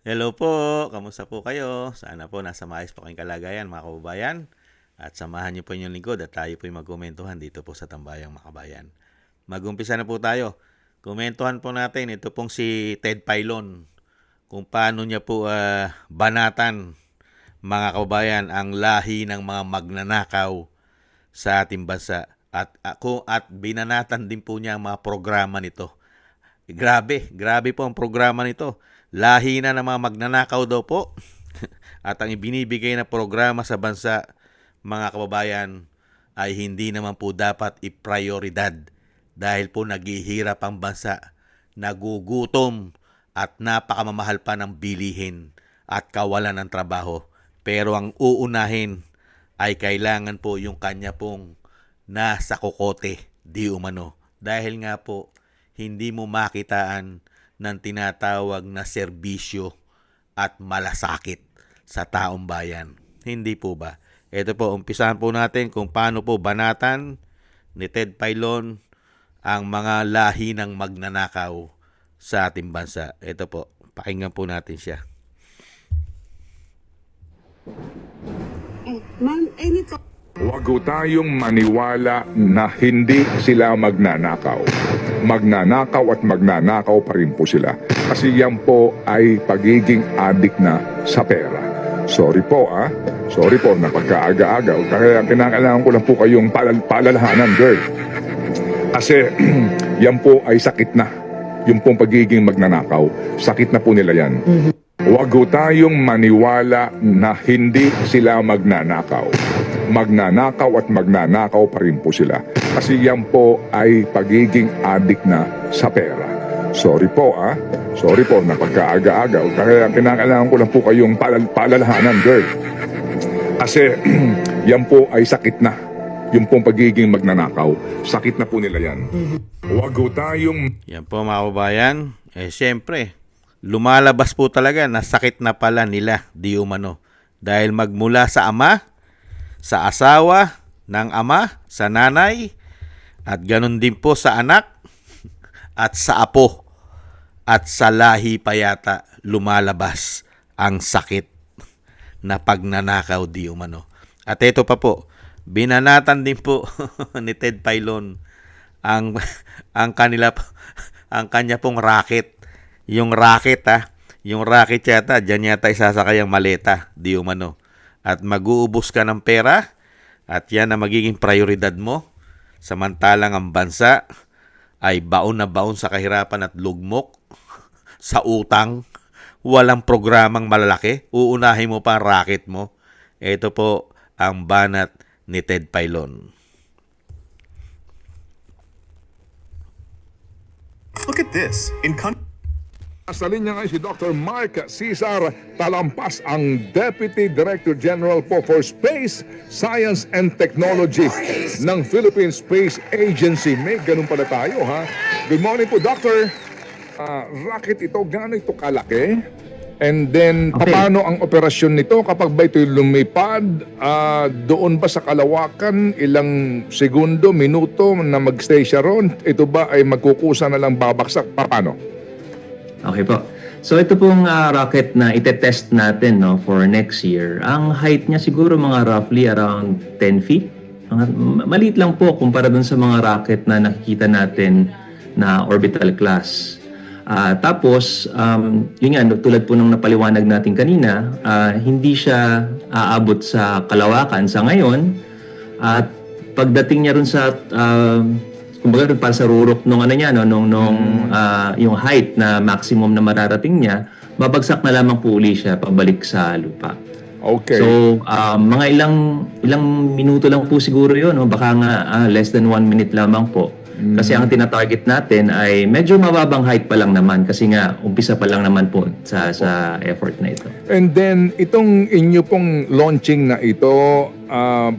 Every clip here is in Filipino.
Hello po, kamusta po kayo? Sana po nasa maayos po kayong kalagayan mga kababayan. At samahan niyo po inyong lingkod at tayo po yung magkomentuhan dito po sa Tambayang Makabayan. Mag-umpisa na po tayo. Komentuhan po natin ito pong si Ted Filon. Kung paano niya po banatan mga kababayan ang lahi ng mga magnanakaw sa ating bansa. At binanatan din po niya ang mga programa nito. Grabe po ang programa nito. Lahi na ng mga magnanakaw daw po. At ang ibinibigay na programa sa bansa, mga kababayan, ay hindi naman po dapat iprioridad dahil po naghihirap ang bansa, nagugutom at napakamamahal pa ng bilihin at kawalan ng trabaho. Pero ang uunahin ay kailangan po yung kanya pong nasa kokote, di umano. Dahil nga po, hindi mo makitaan ng tinatawag na serbisyo at malasakit sa taong bayan. Hindi po ba? Ito po, umpisahan po natin kung paano po banatan ni Ted Filon ang mga lahi ng magnanakaw sa ating bansa. Ito po, pakinggan po natin siya. Ma'am, Huwag ho tayong maniwala na hindi sila magnanakaw. Magnanakaw at magnanakaw pa rin po sila. Kasi yan po ay pagiging adik na sa pera. Sorry po Sorry po, napagkaaga-aga. Kaya kinakailangan ko lang po kayong palalahanan, girl. Kasi yan po ay sakit na. Yung pong pagiging magnanakaw. Sakit na po nila yan. Huwag ho tayong maniwala na hindi sila magnanakaw. Magnanakaw at magnanakaw pa rin po sila. Kasi yan po ay pagiging adik na sa pera. Sorry po Sorry po, napagkaaga-aga. Kaya kinakailangan ko lang po kayong palalahanan, girl. Kasi yan po ay sakit na. Yung pong pagiging magnanakaw. Sakit na po nila yan. Huwag ho tayong... Yan po mga kababayan. Siyempre, lumalabas po talaga na sakit na pala nila, di umano. Dahil magmula sa ama, sa asawa ng ama, sa nanay, at ganun din po sa anak, at sa apo, at sa lahi pa yata lumalabas ang sakit na pagnanakaw di umano. At ito pa po, binanatan din po ni Ted Filon ang ang kanya pong racket. Yung racket yung racket yata, diyan yata isasakay ang maleta, di umano. At mag-uubos ka ng pera at yan ang magiging prioridad mo. Samantalang ang bansa ay baon na baon sa kahirapan at lugmok, sa utang, walang programang malalaki, uunahin mo pa ang racket mo. Ito po ang banat ni Ted Filon. Look at this. Sa linya ngayon si Dr. Mark Cesar Talampas, ang Deputy Director General po for Space, Science and Technology ng Philippine Space Agency. May ganun pala tayo, ha? Good morning po, Doctor. Rocket ito, gaano ito kalaki? And then, paano ang operasyon nito kapag ba ito'y lumipad? Doon ba sa kalawakan, ilang segundo, minuto na mag-stay siya ron? Ito ba ay magkukusa na lang babaksak? Paano? Okay po. So ito pong rocket na itetest natin for next year. Ang height niya siguro mga roughly around 10 feet. Maliit lang po kumpara dun sa mga rocket na nakikita natin na orbital class. Tapos, yun nga, tulad po ng napaliwanag natin kanina, hindi siya aabot sa kalawakan sa ngayon. At pagdating niya rin sa kumbaga para sa rurok nung ano niya yung height na maximum na mararating niya, babagsak na lamang po uli siya pabalik sa lupa. Okay. So mga ilang minuto lang po siguro 'yon, baka nga less than 1 minute lamang po. Kasi ang tinatarget natin ay medyo mababang height pa lang naman kasi nga umpisa pa lang naman po sa effort na ito. And then, itong inyo pong launching na ito,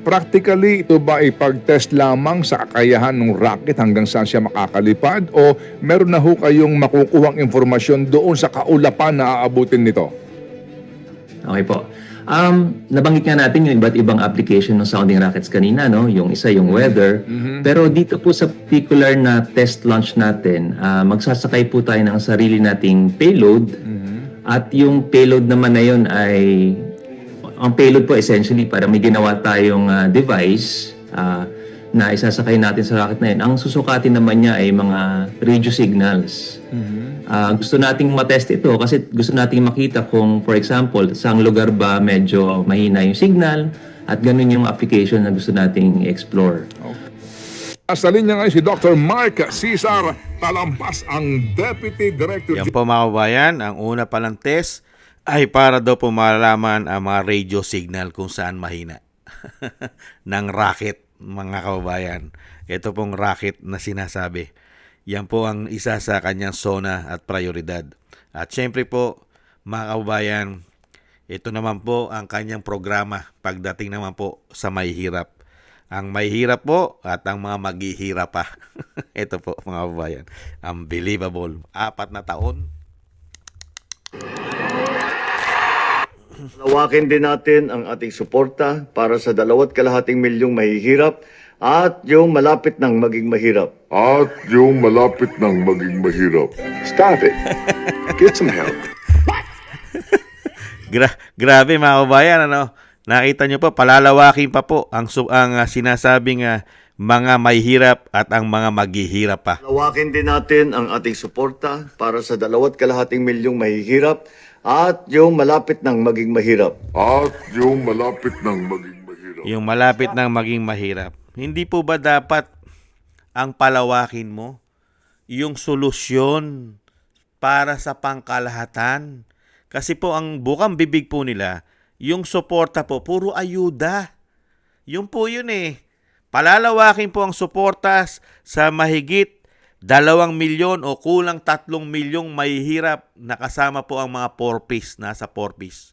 practically, ito ba ay pag-test lamang sa kakayahan ng rocket hanggang saan siya makakalipad? O meron na ho kayong makukuhang informasyon doon sa kaulapan na aabutin nito? Okay po. Nabanggit nga natin yung iba't ibang application ng sounding rockets kanina, no? Yung isa, yung weather. Pero dito po sa particular na test launch natin, magsasakay po tayo ng sarili nating payload At yung payload naman na yun ay, ang payload po essentially para may ginawa tayong device na isasakay natin sa rocket na yun. Ang susukatin naman niya ay mga radio signals. Gusto nating matest ito kasi gusto nating makita kung, for example, saang lugar ba medyo mahina yung signal at ganun yung application na gusto nating explore. Sa linya ngayon si Dr. Mark Cesar Talampas, ang Deputy Director Yan po mga kabayan, ang una palang test ay para daw po malalaman ang mga radio signal kung saan mahina ng rocket, mga kababayan. Ito pong rocket na sinasabi. Yan po ang isa sa kanyang zona at prioridad. At syempre po, mga kababayan, ito naman po ang kanyang programa pagdating naman po sa mahihirap. Ang mahihirap po at ang mga maghihirap pa. Ito po mga kababayan. Unbelievable. 4 na taon. Lawakin din natin ang ating suporta para sa 2.5 milyong mahihirap at yung malapit ng maging mahirap. Stop it. Get some help. Grabe mga kabayan, ano? Nakita nyo po, palalawakin pa po ang sinasabing mga mahihirap at ang mga maghihirap pa. Lawakin din natin ang ating suporta para sa 2.5 milyong mahihirap at yung malapit ng maging mahirap. Yung malapit ng maging mahirap. Hindi po ba dapat ang palawakin mo yung solusyon para sa pangkalahatan? Kasi po ang bukang bibig po nila, yung suporta po, puro ayuda. Yun po yun eh. Palalawakin po ang suportas sa mahigit 2 milyon o kulang 3 milyong mahihirap na kasama po ang mga 4Ps, nasa 4Ps.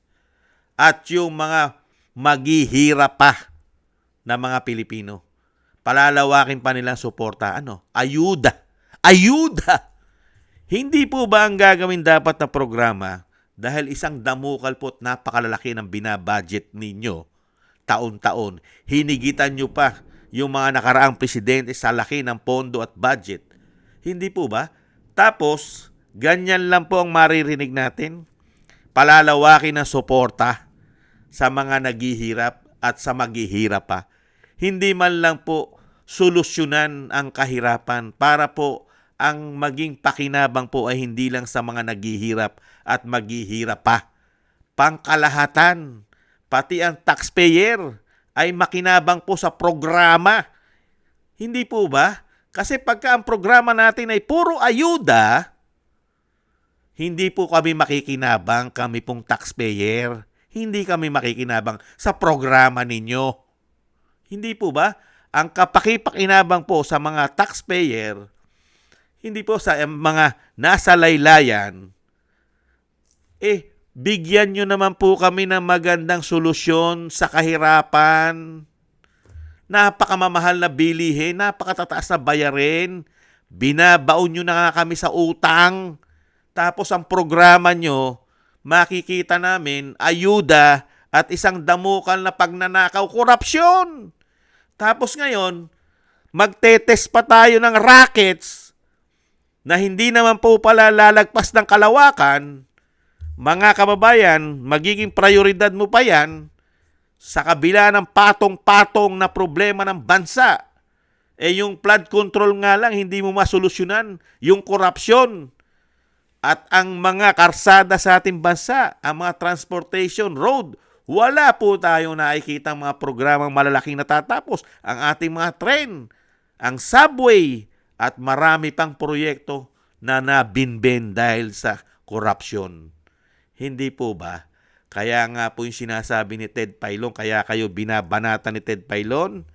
At yung mga maghihirap pa na mga Pilipino. Palalawakin pa nilang suporta. Ayuda. Ayuda! Hindi po ba ang gagawin dapat na programa dahil isang damukal po at napakalalaki ng binabudget ninyo taon-taon, hinigitan nyo pa yung mga nakaraang presidente sa laki ng pondo at budget. Hindi po ba? Tapos, ganyan lang po ang maririnig natin. Palalawakin ng suporta sa mga naghihirap at sa maghihirap pa. Hindi man lang po solusyonan ang kahirapan para po ang maging pakinabang po ay hindi lang sa mga naghihirap at maghihirap pa. Pangkalahatan, pati ang taxpayer ay makinabang po sa programa. Hindi po ba? Kasi pagka ang programa natin ay puro ayuda, hindi po kami makikinabang, kami pong taxpayer. Hindi kami makikinabang sa programa ninyo. Hindi po ba? Ang kapakipakinabang po sa mga taxpayer, hindi po sa mga nasa laylayan, bigyan nyo naman po kami ng magandang solusyon sa kahirapan. Napakamamahal na bilihin, napakatataas na bayarin, binabaon nyo na nga kami sa utang. Tapos ang programa nyo, makikita namin, ayuda at isang damukal na pagnanakaw, korupsyon. Tapos ngayon, magtetest pa tayo ng rockets na hindi naman po pala lalagpas ng kalawakan. Mga kababayan, magiging prioridad mo pa yan sa kabila ng patong-patong na problema ng bansa. Yung flood control nga lang, hindi mo masolusyonan. Yung korupsyon at ang mga karsada sa ating bansa, ang mga transportation, road, wala po tayong nakikita mga programang malalaking natatapos. Ang ating mga tren, ang subway, at marami pang proyekto na nabinben dahil sa korupsyon. Hindi po ba? Kaya nga po yung sinasabi ni Ted Pailon, kaya kayo binabanatan ni Ted Pailon,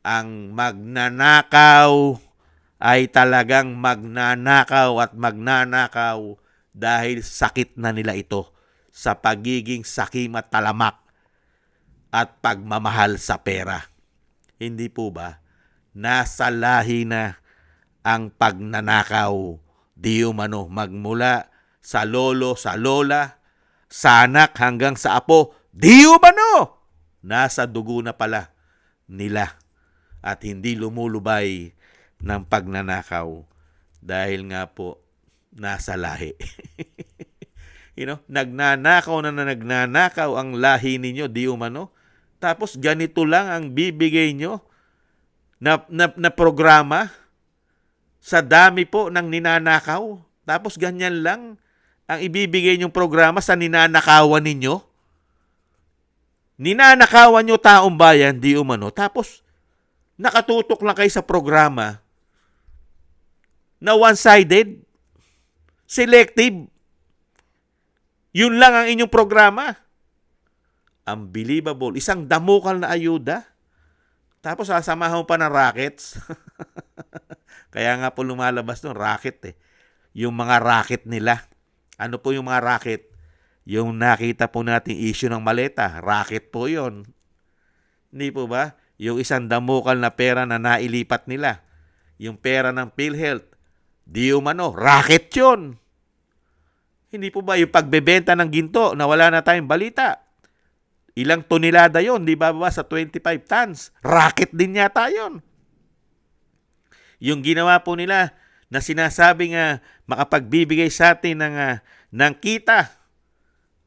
ang magnanakaw ay talagang magnanakaw at magnanakaw dahil sakit na nila ito sa pagiging sakim at talamak at pagmamahal sa pera. Hindi po ba? Nasa lahi na ang pagnanakaw, di umano magmula sa lolo, sa lola, sa anak hanggang sa apo, di umano nasa dugo na pala nila at hindi lumulubay ng pagnanakaw dahil nga po nasa lahi. Nagnanakaw na nagnanakaw ang lahi ninyo, di umano. Tapos ganito lang ang bibigay nyo na programa sa dami po ng ninanakaw. Tapos ganyan lang ang ibibigay nyong programa sa ninanakawan ninyo. Ninanakawan nyo taong bayan, di umano. Tapos nakatutok lang kayo sa programa na one-sided, selective. Yun lang ang inyong programa. Unbelievable. Isang damukal na ayuda. Tapos sasamahan mo pa ng rackets. Kaya nga po lumalabas ng racket eh. Yung mga racket nila. Ano po yung mga racket? Yung nakita po nating issue ng maleta. Racket po yon. Hindi po ba? Yung isang damukal na pera na nailipat nila. Yung pera ng PhilHealth. Di umano. Racket yun. Hindi po ba yung pagbebenta ng ginto na wala na tayong balita? Ilang tonelada yon, di ba sa 25 tons? Racket din yata yon. Yung ginawa po nila na sinasabing makapagbibigay sa atin ng kita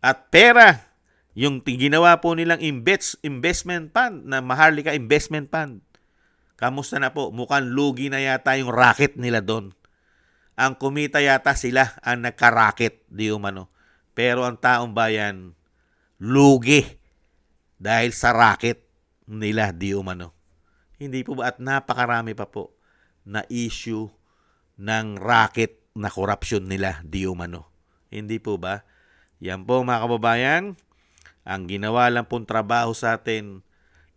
at pera, yung ginawa po nilang investment fund na Maharlika Investment Fund. Kamusta na po? Mukhang lugi na yata yung racket nila doon. Ang kumita yata sila ang nagka-racket, di umano. Pero ang taong bayan, lugi dahil sa racket nila, di umano. Hindi po ba? At napakarami pa po na issue ng racket na korupsyon nila, di umano. Hindi po ba? Yan po mga kababayan, ang ginawa lang pong trabaho sa atin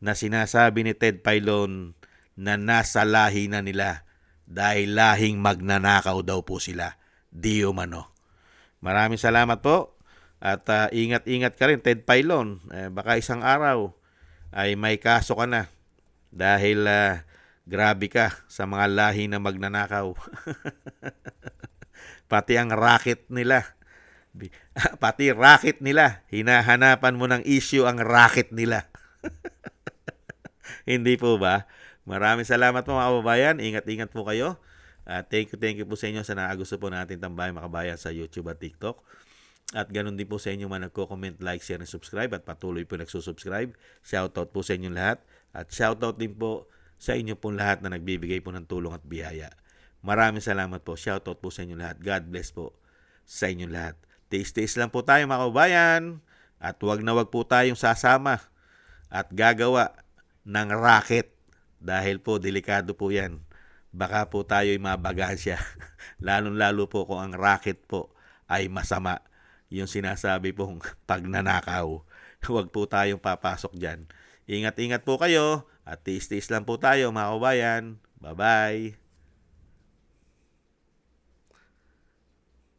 na sinasabi ni Ted Filon na nasa lahi na nila dahil lahing magnanakaw daw po sila, di umano. Maraming salamat po at ingat-ingat ka rin Ted Filon. Baka isang araw ay may kaso ka na dahil grabe ka sa mga lahi na magnanakaw. Pati ang racket nila. Pati racket nila. Hinahanapan mo ng issue ang racket nila. Hindi po ba? Maraming salamat po mga kababayan. Ingat-ingat po kayo. Thank you po sa inyo sa nakagusto po natin Tambayang Makabayan sa YouTube at TikTok. At ganun din po sa inyo mga nagko-comment, like, share, and subscribe at patuloy po nagsusubscribe. Shoutout po sa inyong lahat. At shoutout din po sa inyo pong lahat na nagbibigay po ng tulong at biyaya. Maraming salamat po. Shoutout po sa inyong lahat. God bless po sa inyong lahat. Tiis-tiis lang po tayo mga kababayan. At wag na wag po tayong sasama at gagawa ng racket. Dahil po, delikado po yan. Baka po tayo'y mabagahan siya. Lalong-lalo po kung ang racket po ay masama. Yung sinasabi pong pagnanakaw. Huwag po tayong papasok dyan. Ingat-ingat po kayo at tiis-tiis lang po tayo mga kabayan. Bye-bye.